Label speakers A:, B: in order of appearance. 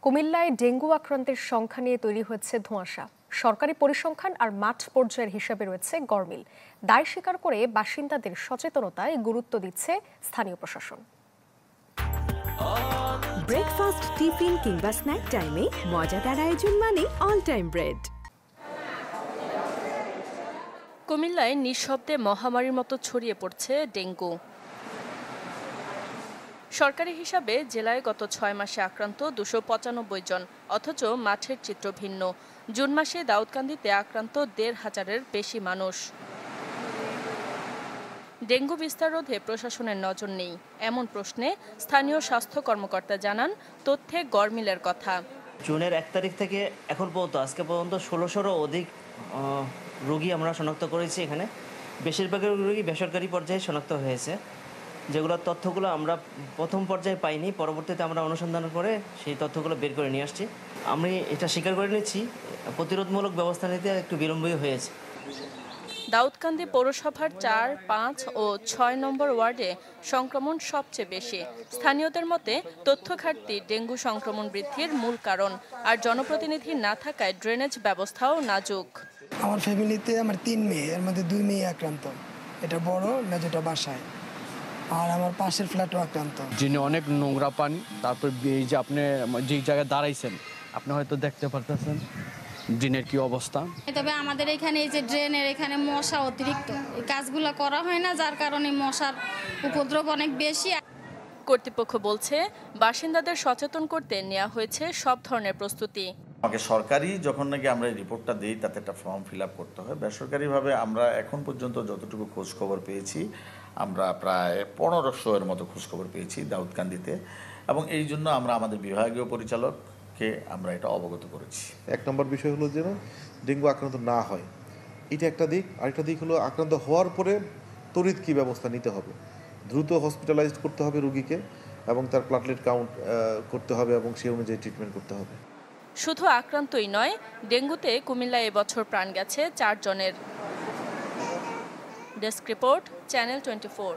A: কুমিল্লায় ডেঙ্গু আক্রান্তের সংখ্যা নিয়ে তৈরি হয়েছে ধোঁয়াশা। সরকারি পরিসংখ্যান আর মাঠ পর্যায়ের হিসাবে রয়েছে গরমিল। দায় স্বীকার করে বাসিন্দাদের সচেতনতায় গুরুত্ব দিচ্ছে স্থানীয় প্রশাসন।
B: ব্রেকফাস্ট, টিফিন কিংবা স্ন্যাক টাইমে মজাদার আয়োজন মানে অল টাইম ব্রেড।
C: কুমিল্লায় নিঃশব্দে মহামারীর মতো ছড়িয়ে পড়ছে ডেঙ্গু। সরকারি হিসাবে জেলায় গত 6 মাসে আক্রান্ত 295 জন, অথচ মাঠের চিত্র ভিন্ন। জুন মাসে দাউদকান্দিতে আক্রান্ত 1,500-এর বেশি মানুষ। ডেঙ্গু বিস্তার রোধে প্রশাসনের নজর নেই, এমন প্রশ্নে স্থানীয় স্বাস্থ্য কর্মকর্তা জানান তথ্যে গরমিলের কথা।
D: জুনের 1 তারিখ থেকে এখন পর্যন্ত আজকে পর্যন্ত 1600-এরও অধিক রোগী আমরা শনাক্ত করেছি। এখানে বেশিরভাগ রোগী বেসরকারি পর্যায়ে শনাক্ত হয়েছে, যেগুলোর তথ্যগুলো আমরা প্রথম পর্যায়ে পাইনি, পরবর্তীতে আমরা অনুসন্ধান করে সেই তথ্যগুলো বের করে নিয়ে আসছি। আমি এটা স্বীকার করে নিচ্ছি, প্রতিরোধমূলক ব্যবস্থা নিতে একটু বিলম্বই হয়েছে।
C: দাউদকান্দি পৌরসভার 4, 5 ও 6 নম্বর ওয়ার্ডে সংক্রমণ সবচেয়ে বেশি। স্থানীয়দের মতে তথ্য ঘাটতি ডেঙ্গু সংক্রমণ বৃদ্ধির মূল কারণ, আর জনপ্রতিনিধি না থাকায় ড্রেনেজ ব্যবস্থাও নাজুক।
E: আমার ফ্যামিলিতে আমার 3 মেয়ে, এর মধ্যে 2 মেয়ে আক্রান্ত। এটা বড়, মেজোটা বাসায়, আর আমার পাশের ফ্ল্যাটও আক্রান্ত।
F: যিনি অনেক নোংরা পানি, তারপর এই যে আপনি যে জায়গায় দাঁড়াইছেন আপনি হয়তো দেখতে পারতেছেন ড্রেনের কি অবস্থা।
G: তবে আমাদের এখানে এই যে ড্রেনের এখানে মশা অতিরিক্ত, এই কাজগুলো করা হয় না, যার কারণে মশার উপদ্রব অনেক বেশি।
C: কর্তৃপক্ষ বলছে বাসিন্দাদের সচেতন করতে নেওয়া হয়েছে সব ধরনের প্রস্তুতি।
H: আমাকে সরকারি যখন নাকি আমরা এই রিপোর্টটা দিই তাতে একটা ফর্ম ফিল আপ করতে হয়। বেসরকারিভাবে আমরা এখন পর্যন্ত যতটুকু খোঁজ খবর পেয়েছি, আমরা প্রায় 1500-এর মতো খোঁজ খবর পেয়েছি দাউদকান্দিতে, এবং এই জন্য আমরা আমাদের বিভাগীয় পরিচালককে আমরা এটা অবগত করেছি।
I: 1 নম্বর বিষয় হলো যেন ডেঙ্গু আক্রান্ত না হয়, এটা একটা দিক। আরেকটা দিক হলো আক্রান্ত হওয়ার পরে তড়িৎ কী ব্যবস্থা নিতে হবে। দ্রুত হসপিটালাইজড করতে হবে রোগীকে, এবং তার প্লাটলেট কাউন্ট করতে হবে, এবং সেই অনুযায়ী ট্রিটমেন্ট করতে হবে।
C: শুধু আক্রান্তই নয়, ডেঙ্গুতে কুমিল্লায় এবছর প্রাণ গেছে 4 জনের। Desk report, channel 24।